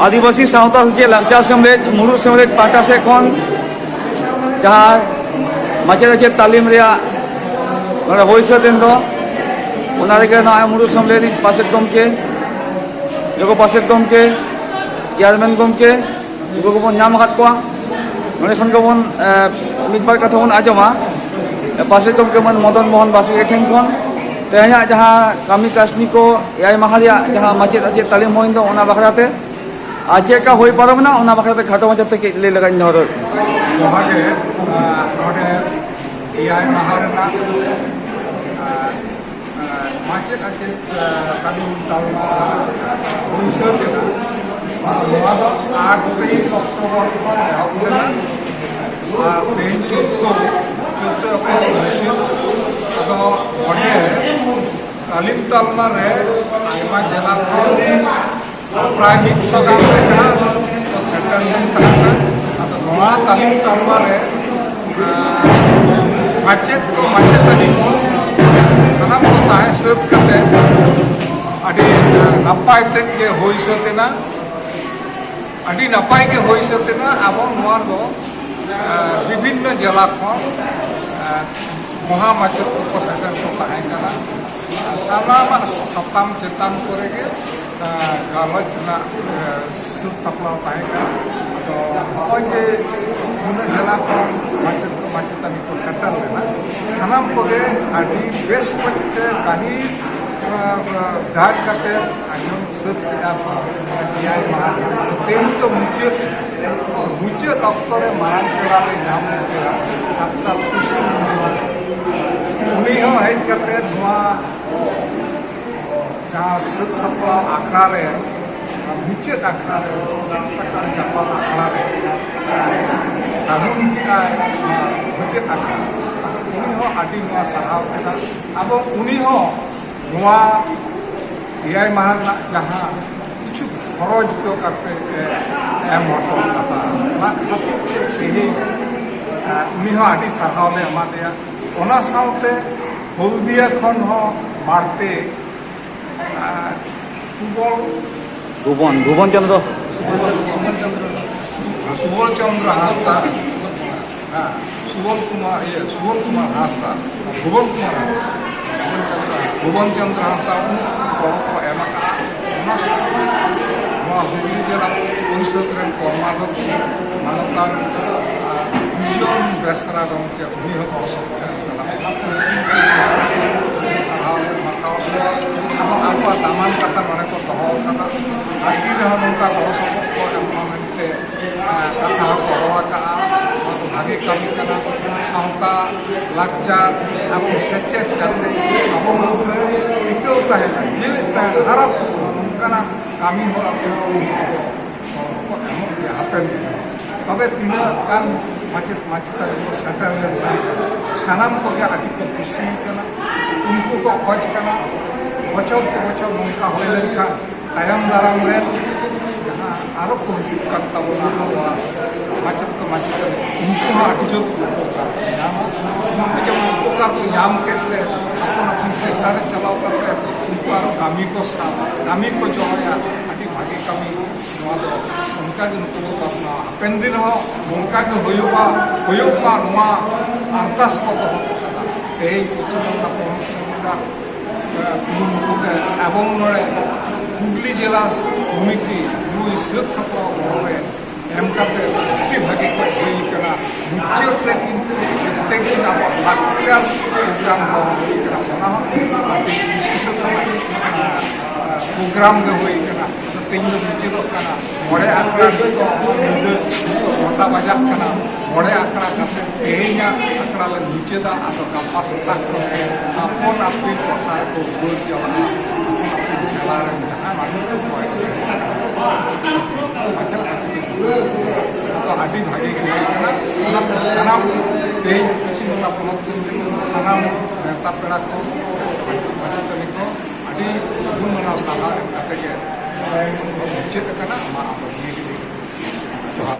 आदिवासी सावता से लाचार सेमलेद मुरुद सेमलेद पाटा से खन जहाँ माचे तालीम हुई सतें मुरुद सेमलेद पासेद गमके जोगो पासेद गमके चेयरमैन गमके उनको बन नाम आकाद कोआ नोडे खन गबन मिदबार कथा बन आजमा पासेद गमके मन मदन मोहन बासुके ठेन खन तेहना जहाँ कामी कासनी को एआई माह जहाँ माचेद आचे तालीम हुई ओना बाखराते आज चेका हुई पारमना ओना बाखराते खाटो माचाते के ले लगाइन नहरो जोहागे नोडे एआई माह रेना माचेद आचे तालीम तालमा हुई सतेना नोआ दो 8 अक्टोबर खन एहब लेना तेहन 14 अक्टोबर अदो तालीम तालमा रे आयमा जिला प्राय 100 गांव सेंटर तालीम तालमा रे माचेद को माचेदानी को सानाम को ताहे सात करते अभी नपाय के हुई सतेना अभी नपाय के हुई सतेना अब नोआ दो विभिन्न जिला खन महामाचेद को सेंटर को ताहे कना सानाम सप्ताम चेतान करेगे गालच ना सुत सप्लाव ताहे कना तो नय जे जिला खन माचेद को माचेदानी को सेंटर लेना सानाम कोगे आदि बेस पत्ते काही दाग करते आजम सुत एआई माह तेन तो मुचे दफ्तर मारान पेड़ा ले नाम लेगा डाक्टर सुशील उन्हीं हेज करते जहाँ सुत सप्लाव आखड़ा रे मुचे आखड़ा रे सकाल चपा आखड़ा रे साधुन मुचे आखड़ा उन्हीं आदि साहाव केना अब उन्हीं एआई माह जहाँ किछु खरच तो करते एम हटो कथा उन्हीं आदि साहाव ले एमादेया ओना साउते हल्दिया खन बारते भुवन चंद्र सुबल चंद्र हांसदा सुबल कुमार हांसदा भुवन चंद्र हांसदा को एम हुगली जिला परिषद कर्माध्यक्ष मानतान बिजन बेसरा गमके उन्हीं अब दामान कथा नोड़े को दोहना आगे नौका गड़ सपोर्ट एमते कथा को भागे कमी सावता लाचार अब सेचेद जाते अब टिकाव तहना जीवित हारप नौकाना कमी हापेन तब तीना गान माचेद माचेदानी को सेंटर लेना सानाम को आदि को खुशी उनको को खोज करना बचर को बचर नौका हो लेखा तायम दाराम रे जहाँ आरो को हिजुकान ताबोना माचेद को माचेदानी उनको आदि जो उपकार को नाम केते अपन अपन सेक्टर चलाव करते उनको आरो कामी को जोया आदि भागे कमी नोआ दो उनका के नुको पासना हापेन दिन हो उनका के होयुबा नोआ अरदास को दो ए पश्चिम बंगाल संविधान एवं नोड़े हुगली जिला कमिटी नुई सुत सप्लाव गड़े एम करते अति भागे को होइकना मुचाद से किन्तु प्रत्येक दिन अब लाचार प्रोग्राम होइकना अति विशेषता प्रोग्राम होइकना तेज मुचाद मोड़े आखड़ा मोटा बजा मोड़े आखड़ा तेहना आखड़ा ले मुचादा गपा सप्ताह अपन अपनी टोठा को बोल चलना झेला जहाँ मानू को तो आदि भागे सानाम तेज पश्चिम बंगाल पनत सानाम नेता पेड़ा को माचेदानी को आदि गुण मना साहा मुचाद